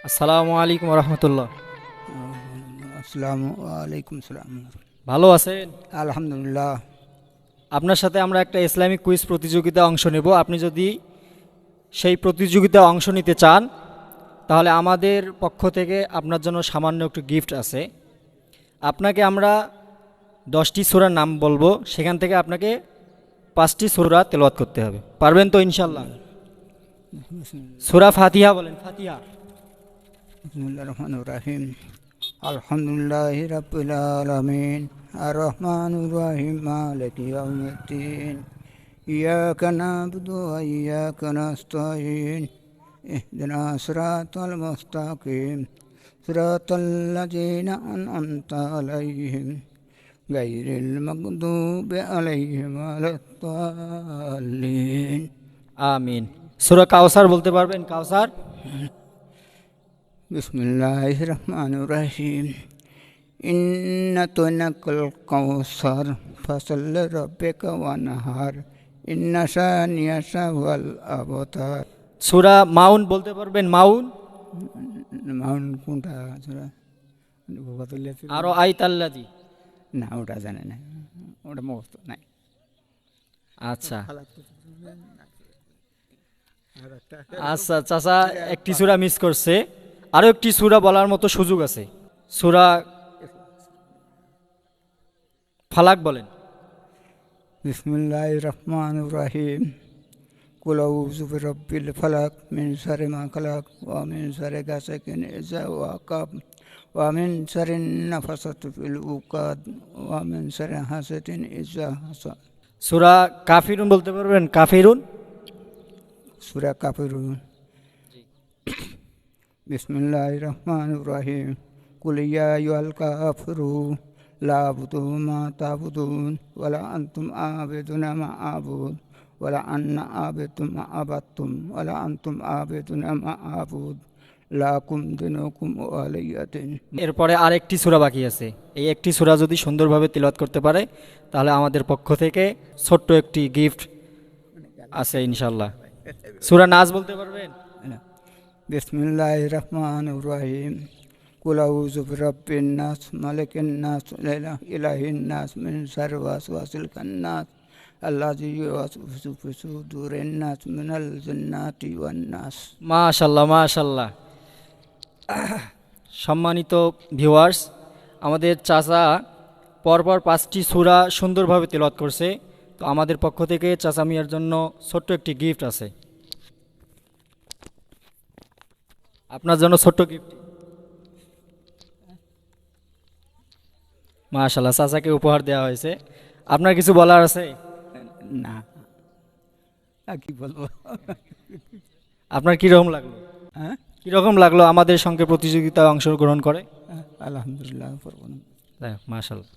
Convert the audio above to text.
আসসালামু আলাইকুম রহমতুল্লাহ। আসসালামু আলাইকুম সালাম। ভালো আছেন? আলহামদুলিল্লাহ। আপনার সাথে আমরা একটা ইসলামিক কুইজ প্রতিযোগিতায় অংশ নেব। আপনি যদি সেই প্রতিযোগিতায় অংশ নিতে চান তাহলে আমাদের পক্ষ থেকে আপনার জন্য সামান্য একটু গিফট আছে। আপনাকে আমরা 10টি সূরার নাম বলবো, সেখান থেকে আপনাকে 5টি সূরা তেলাওয়াত করতে হবে। পারবেন তো ইনশাল্লাহ? সূরা ফাতিহা বলেন। ফাতিহা। বিসমিল্লাহির রহমানির রহিম। আলহামদুলিল্লাহি রাব্বিল আলামিন আর রহমানির রহিম মালিকি ইয়াউমিদ্দিন ইয়াকা না'বুদু ওয়া ইয়াকা নাস্তাঈন ইহদিনাস সিরাতাল মুস্তাকিম সিরাতাল লাযিনা আন'আমতা আলাইহিম গায়রিল মাগদুবি আলাইহিম ওয়ালাদ-দাল্লিন। আমিন। সূরা কাউসার বলতে পারবেন? কাউসার। বিসমিল্লাহির রহমানির রহিম। ইন্না তুনাকাল কাউসার ফাসাল্লি রাব্বিকা ওয়ানহার ইন্না শানিয়াকা ওয়াল আবতার। সূরা মাউন বলতে পারবেন? মাউন। মাউন কোনটা? আরো আইতাল্লাজি। না, ওটা জানে না, ওটা মুখস্থ নাই। আচ্ছা আচ্ছা চাচা একটি সূরা মিস করছে, আরো একটি সূরা বলার মতো সুযোগ আছে। সূরা ফালাক বলেন। বিসমিল্লাহির রহমানির রহিম। কুল আউযু বিরাব্বিল ফালাক মিন শাররি মা খালাক ওয়া মিন শাররি গাসিকিন ইযা ওয়াকাব ওয়া মিন শাররিন নাফাসাতি ফিল উকাদ ওয়া মিন শাররি হাসিদিন ইযা হাসাদ। সূরা কাফিরুন বলতে পারবেন? কাফিরুন। সূরা কাফিরুন। বিসমিল্লাহির রহমানির রহিম। কুল ইয়া আইয়ুহাল কাফিরুন লা আ'বুদু মা তা'বুদুন ওয়ালা আনতুম আ'বিদুনা মা আ'বুদ ওয়ালা আন্না আ'বিদু মা আ'বাদতুম ওয়ালা আনতুম আ'বিদুনা মা আ'বুদ লাকুম দিনুকুম ওয়ালিয়া দিন। এরপরে আরেকটি সূরা বাকি আছে। এই একটি সূরা যদি সুন্দরভাবে তিলাওয়াত করতে পারে তাহলে আমাদের পক্ষ থেকে ছোট্ট একটি গিফট আছে ইনশাল্লাহ। সূরা নাস বলতে পারবেন? বিসমিল্লাহির রহমানির রহিম। কুল আউযু বিরাব্বিন নাস মালিকিন নাস ইলাহিন নাস মিন শাররি ওয়াসওয়াসিল খান্নাস আল্লাযী ইউওয়াসওয়িসু ফি সুদুরিন নাস মিনাল জিন্নাতি ওয়ান নাস। মাশাল্লাহ মাশাল্লাহ। সম্মানিত ভিউয়ার্স, আমাদের চাচা পরপর 5টি সূরা সুন্দরভাবে তেলাওয়াত করছে। তো আমাদের পক্ষ থেকে চাচা মিয়ার জন্য ছোট্ট একটি গিফট আছে। আপনার জন্য ছোট্ট গিফট। মাশাল্লাহ, চাচাকে উপহার দেওয়া হয়েছে। আপনার কিছু বলার আছে? না, আর কি বলবো। আপনার কীরকম লাগলো? হ্যাঁ, কীরকম লাগলো আমাদের সঙ্গে প্রতিযোগিতায় অংশগ্রহণ করে? আলহামদুলিল্লাহ। মাশাল্লাহ।